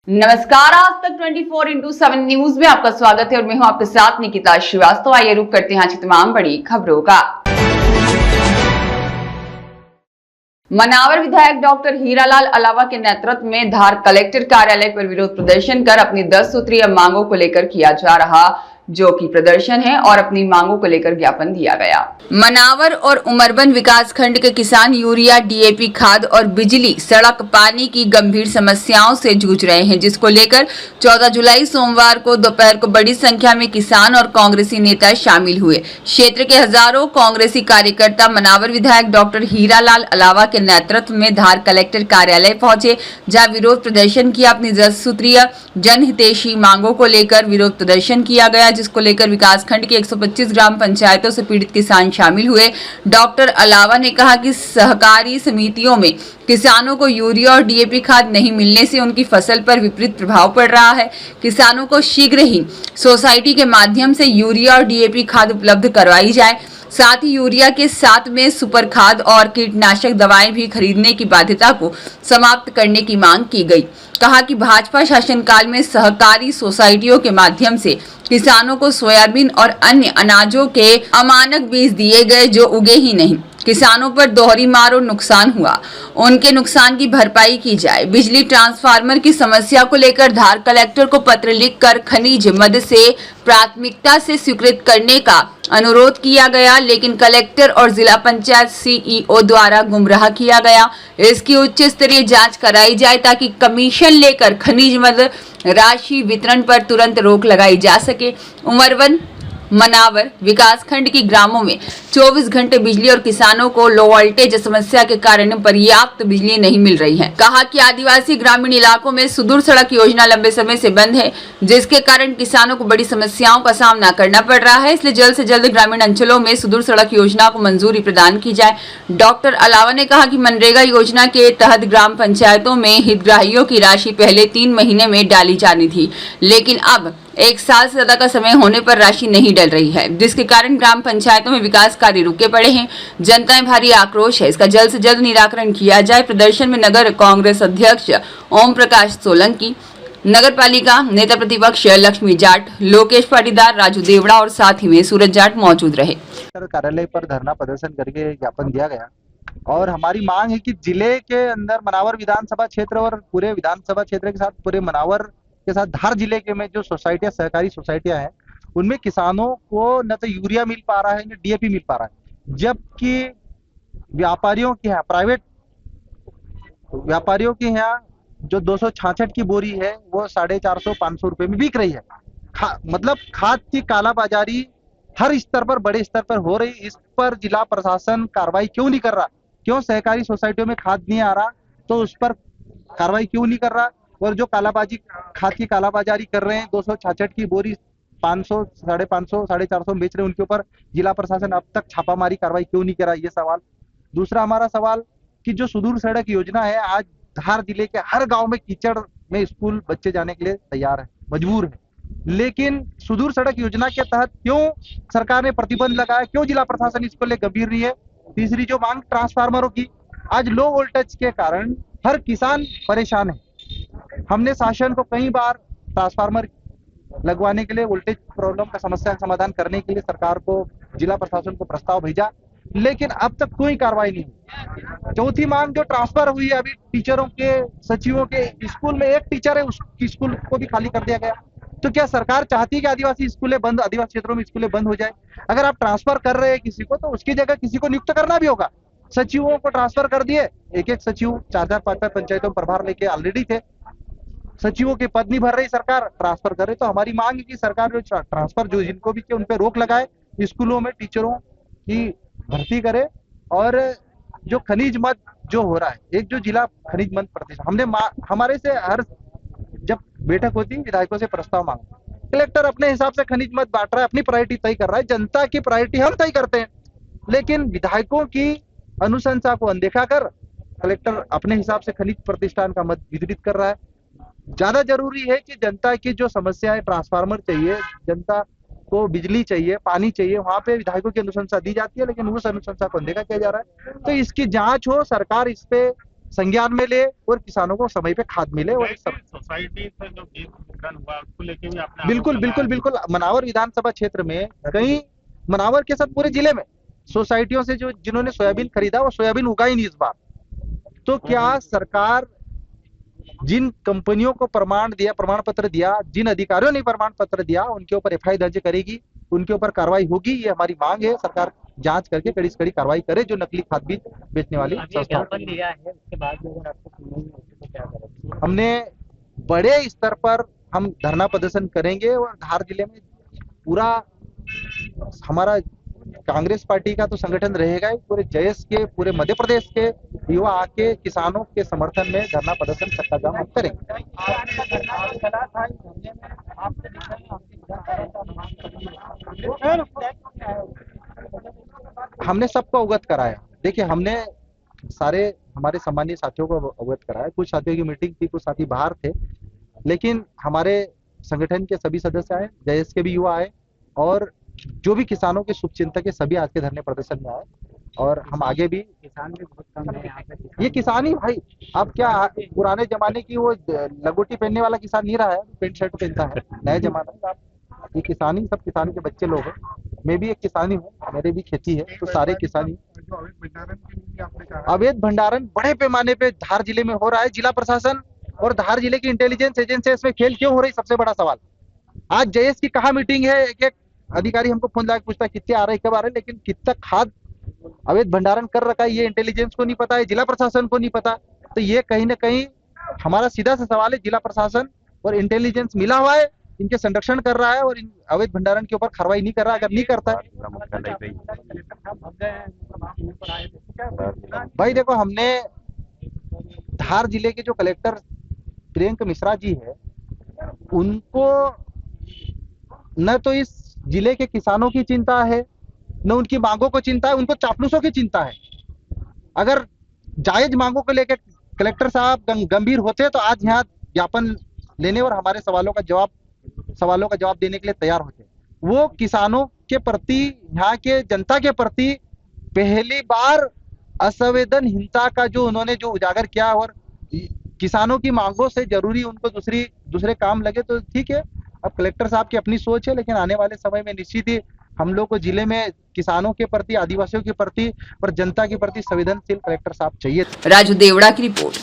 नमस्कार, आज तक 24/7 न्यूज में आपका स्वागत है और मैं हूं आपके साथ निकिता श्रीवास्तव। आइए रुक करते हैं आज की तमाम बड़ी खबरों का। मनावर विधायक डॉक्टर हीरालाल अलावा के नेतृत्व में धार कलेक्टर कार्यालय पर विरोध प्रदर्शन कर अपनी 10 सूत्रीय मांगों को लेकर किया जा रहा जो कि प्रदर्शन है और अपनी मांगों को लेकर ज्ञापन दिया गया। मनावर और उमरबन विकास खंड के किसान यूरिया, डीएपी खाद और बिजली, सड़क, पानी की गंभीर समस्याओं से जूझ रहे हैं, जिसको लेकर 14 जुलाई सोमवार को दोपहर को बड़ी संख्या में किसान और कांग्रेसी नेता शामिल हुए। क्षेत्र के हजारों कांग्रेसी कार्यकर्ता मनावर विधायक डॉक्टर हीरालाल अलावा के नेतृत्व में धार कलेक्टर कार्यालय पहुंचे, जहां विरोध प्रदर्शन किया। अपनी 10 सूत्रीय जनहितैषी मांगों को लेकर विरोध प्रदर्शन किया गया, जिसको लेकर विकास खंड के 125 ग्राम पंचायतों से पीड़ित किसान शामिल हुए। डॉक्टर अलावा ने कहा कि सहकारी समितियों में किसानों को यूरिया और डीएपी खाद नहीं मिलने से उनकी फसल पर विपरीत प्रभाव पड़ रहा है। किसानों को शीघ्र ही सोसाइटी के माध्यम से यूरिया और डीएपी खाद उपलब्ध करवाई जाए। साथ ही यूरिया के साथ में सुपर खाद और कीटनाशक दवाएं भी खरीदने की बाध्यता को समाप्त करने की मांग की गई। कहा कि भाजपा शासनकाल में सहकारी सोसाइटियों के माध्यम से किसानों को सोयाबीन और अन्य अनाजों के अमानक बीज दिए गए जो उगे ही नहीं। किसानों पर दोहरी मार और नुकसान हुआ, उनके नुकसान की भरपाई की जाए। बिजली ट्रांसफार्मर की समस्या को लेकर धार कलेक्टर को पत्र लिखकर खनिज मद से प्राथमिकता से स्वीकृत करने का अनुरोध किया गया, लेकिन कलेक्टर और जिला पंचायत सीईओ द्वारा गुमराह किया गया। इसकी उच्च स्तरीय जांच कराई जाए ताकि कमीशन लेकर खनिज मद राशि वितरण पर तुरंत रोक लगाई जा सके। उमरबन मनावर विकास खंड की ग्रामों में 24 घंटे बिजली और किसानों को लो वोल्टेज समस्या के कारण पर्याप्त बिजली नहीं मिल रही है। कहा कि आदिवासी ग्रामीण इलाकों में सुदूर सड़क योजना लंबे समय से बंद है, जिसके कारण किसानों को बड़ी समस्याओं का सामना करना पड़ रहा है। इसलिए जल्द से जल्द ग्रामीण अंचलों में सुदूर सड़क योजना को मंजूरी प्रदान की जाए। डॉक्टर अलावा ने कहा कि मनरेगा योजना के तहत ग्राम पंचायतों में हितग्राहियों की राशि पहले 3 महीने में डाली जानी थी, लेकिन अब 1 साल से ज्यादा का समय होने पर राशि नहीं डल रही है, जिसके कारण ग्राम पंचायतों में विकास कार्य रुके पड़े हैं। जनता में भारी आक्रोश है, इसका जल्द से जल्द निराकरण किया जाए। प्रदर्शन में नगर कांग्रेस अध्यक्ष ओम प्रकाश सोलंकी, नगर पालिका नेता प्रतिपक्ष लक्ष्मी जाट, लोकेश पाटीदार, राजू देवड़ा और साथ ही में सूरज जाट मौजूद रहे। कार्यालय पर धरना प्रदर्शन करके ज्ञापन दिया गया और हमारी मांग है कि जिले के अंदर मनावर विधानसभा क्षेत्र और पूरे विधानसभा क्षेत्र के साथ पूरे मनावर के साथ धार जिले के में जो सोसाइटियां, सहकारी सोसाइटियां हैं, उनमें किसानों को न तो यूरिया मिल पा रहा है न डीएपी मिल पा रहा है, जबकि व्यापारियों के यहाँ, प्राइवेट व्यापारियों के यहाँ जो 266 की बोरी है वो 450-500 रुपए में बिक रही है। मतलब खाद की कालाबाजारी हर स्तर पर, बड़े स्तर पर हो रही। इस पर जिला प्रशासन कार्रवाई क्यों नहीं कर रहा? क्यों सहकारी सोसाइटियों में खाद नहीं आ रहा तो उस पर कार्रवाई क्यों नहीं कर रहा? और जो खाद की कालाबाजारी कर रहे हैं, 266 की बोरी 500, 550, 450 बेच रहे हैं, उनके ऊपर जिला प्रशासन अब तक छापामारी कार्रवाई क्यों नहीं कर रहा? ये सवाल। दूसरा हमारा सवाल कि जो सुदूर सड़क योजना है, आज धार जिले के हर गांव में कीचड़ में स्कूल बच्चे जाने के लिए तैयार है, मजबूर है, लेकिन सुदूर सड़क योजना के तहत क्यों सरकार ने प्रतिबंध लगाया? क्यों जिला प्रशासन इसको ले गंभीर नहीं है? तीसरी जो मांग ट्रांसफार्मरों की, आज लो वोल्टेज के कारण हर किसान परेशान है। हमने शासन को कई बार ट्रांसफार्मर लगवाने के लिए, वोल्टेज प्रॉब्लम का समस्या का समाधान करने के लिए सरकार को, जिला प्रशासन को प्रस्ताव भेजा, लेकिन अब तक कोई कार्रवाई नहीं हुई। चौथी मांग जो ट्रांसफर हुई है अभी टीचरों के, सचिवों के, स्कूल में एक टीचर है, उसकी स्कूल को भी खाली कर दिया गया। तो क्या सरकार चाहती है कि आदिवासी स्कूलें बंद, आदिवासी क्षेत्रों में स्कूलें बंद हो जाए? अगर आप ट्रांसफर कर रहे हैं किसी को तो उसकी जगह किसी को नियुक्त करना भी होगा। सचिवों को ट्रांसफर कर दिए, एक सचिव 4-4, 5-5 पंचायतों में प्रभार लेके ऑलरेडी थे, सचिवों के पद नहीं भर रही सरकार, ट्रांसफर कर रही। तो हमारी मांग है कि सरकार जो ट्रांसफर जो जिनको भी किए उन पर रोक लगाए, स्कूलों में टीचरों की भर्ती करे। और जो खनिज मद जो हो रहा है, एक जो जिला खनिज मद प्रतिष्ठान, हमने हमारे से हर जब बैठक होती है विधायकों से प्रस्ताव मांगा, कलेक्टर अपने हिसाब से खनिज मद बांट रहा है, अपनी प्रायोरिटी तय कर रहा है। जनता की प्रायोरिटी हम तय करते हैं, लेकिन विधायकों की अनुशंसा को अनदेखा कर कलेक्टर अपने हिसाब से खनिज प्रतिष्ठान का मद वितरित कर रहा है। ज्यादा जरूरी है कि जनता की जो समस्या है, ट्रांसफार्मर चाहिए, जनता को बिजली चाहिए, पानी चाहिए, वहां पे विधायकों की अनुशंसा दी जाती है, लेकिन उस अनुशंसा को अनदेखा किया जा रहा है। तो इसकी जांच हो, सरकार इस पे संज्ञान में ले और किसानों को समय पे खाद मिले। और सोसाइटी से जो बीज वितरण हुआ उसको लेके भी आपने बिल्कुल बिल्कुल बिल्कुल, मनावर विधानसभा क्षेत्र में कई, मनावर के साथ पूरे जिले में सोसाइटियों से जो जिन्होंने सोयाबीन खरीदा वो सोयाबीन उगाई नहीं इस बार। तो क्या सरकार जिन कंपनियों को प्रमाण पत्र दिया, जिन अधिकारियों ने प्रमाण पत्र दिया, उनके ऊपर एफआईआर दर्ज करेगी, उनके ऊपर कार्रवाई होगी। ये हमारी मांग है, सरकार जांच करके कड़ी से कड़ी कार्रवाई करे जो नकली खाद बीज बेचने वाली संस्था लिया है। उसके बाद भी अगर आपको सुनवाई नहीं होती तो क्या करेंगे? हमने बड़े स्तर पर हम धरना प्रदर्शन करेंगे और धार जिले में पूरा हमारा कांग्रेस पार्टी का तो संगठन रहेगा ही, पूरे जयस के, पूरे मध्य प्रदेश के युवा आके किसानों के समर्थन में धरना प्रदर्शन चक्का जाम हम करेंगे। हमने सबको अवगत कराया। देखिए, हमने सारे हमारे सम्मानीय साथियों को अवगत कराया। कुछ साथियों की मीटिंग थी, कुछ साथी बाहर थे, लेकिन हमारे संगठन के सभी सदस्य आए, जयस के भी युवा आए और जो भी किसानों के शुभचिंतक है सभी आज के धरने प्रदर्शन में आए। और हम आगे भी, किसान भी बहुत कम है यहाँ पे। ये किसान ही भाई, अब क्या पुराने जमाने की वो लंगोटी पहनने वाला किसान नहीं रहा है, पेंट शर्ट पहनता है, नया जमाना है। आप ये किसानी, सब किसान के बच्चे लोग हैं। मैं भी एक किसानी हूँ, मेरे भी खेती है, तो सारे किसानी। अवैध भंडारण बड़े पैमाने पे धार जिले में हो रहा है। जिला प्रशासन और धार जिले की इंटेलिजेंस एजेंसी इसमें खेल क्यों हो रही, सबसे बड़ा सवाल। आज जयस की कहाँ मीटिंग है, एक एक अधिकारी हमको फोन लगा पूछता है कितने आ रहे, कब आ रहे, लेकिन कितना खाद अवैध भंडारण कर रखा है ये इंटेलिजेंस को नहीं पता है, जिला प्रशासन को नहीं पता। तो ये कहीं ना कहीं हमारा सीधा सा सवाल है, जिला प्रशासन और इंटेलिजेंस मिला हुआ है, इनके संरक्षण कर रहा है और इन अवैध भंडारण के ऊपर कार्रवाई नहीं कर रहा है। अगर नहीं करता है भाई, देखो, हमने धार जिले के जो कलेक्टर प्रियंक मिश्रा जी है, उनको न तो इस जिले के किसानों की चिंता है, न उनकी मांगों को चिंता है, उनको चापलूसों की चिंता है। अगर जायज मांगों को लेकर कलेक्टर साहब गंभीर होते तो आज यहाँ ज्ञापन लेने और हमारे सवालों का जवाब देने के लिए तैयार होते। वो किसानों के प्रति, यहाँ के जनता के प्रति पहली बार असंवेदनहीनता का जो उन्होंने जो उजागर किया, और किसानों की मांगों से जरूरी उनको दूसरे काम लगे, तो ठीक है। अब कलेक्टर साहब की अपनी सोच है, लेकिन आने वाले समय में निश्चित ही हम लोग को जिले में किसानों के प्रति, आदिवासियों के प्रति और जनता के प्रति संवेदनशील कलेक्टर साहब चाहिए। राजू देवड़ा की रिपोर्ट।